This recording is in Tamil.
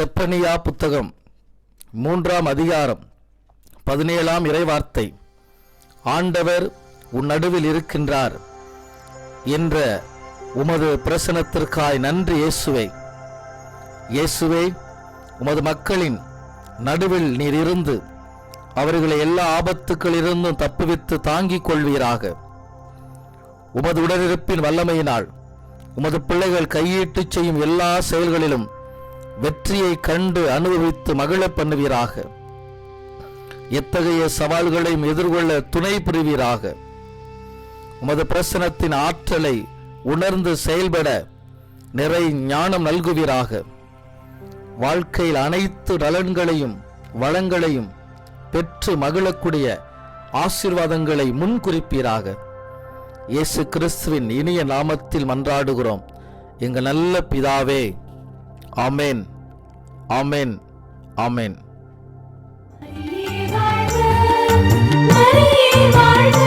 செப்பனியா புத்தகம் 3ஆம் அதிகாரம் 17ஆம் இறைவார்த்தை. ஆண்டவர் உன் நடுவில் இருக்கின்றார் என்ற உமது பிரசனத்திற்காய் நன்றி இயேசுவே. இயேசுவே, உமது மக்களின் நடுவில் நீர் இருந்து அவர்களை எல்லா ஆபத்துக்களிலிருந்தும் தப்புவித்து தாங்கிக் கொள்வீராக. உமது உடனிருப்பின் வல்லமையினால் உமது பிள்ளைகள் கையீட்டு செய்யும் எல்லா செயல்களிலும் வெற்றியை கண்டு அனுபவித்து மகிழ பண்ணுவீராக. எத்தகைய சவால்களையும் எதிர்கொள்ள துணை புரிவீராக. உமது பிரசனத்தின் ஆற்றலை உணர்ந்து செயல்பட நிறை ஞானம் நல்குவீராக. வாழ்க்கையில் அனைத்து நலன்களையும் வளங்களையும் பெற்று மகிழக்கூடிய ஆசீர்வாதங்களை முன்குறிப்பீராக. இயேசு கிறிஸ்துவின் இனிய நாமத்தில் மன்றாடுகிறோம் எங்கள் நல்ல பிதாவே. ஆமென், ஆமென், ஆமென். மரியே வாழ்க, மரியே வாழ்க.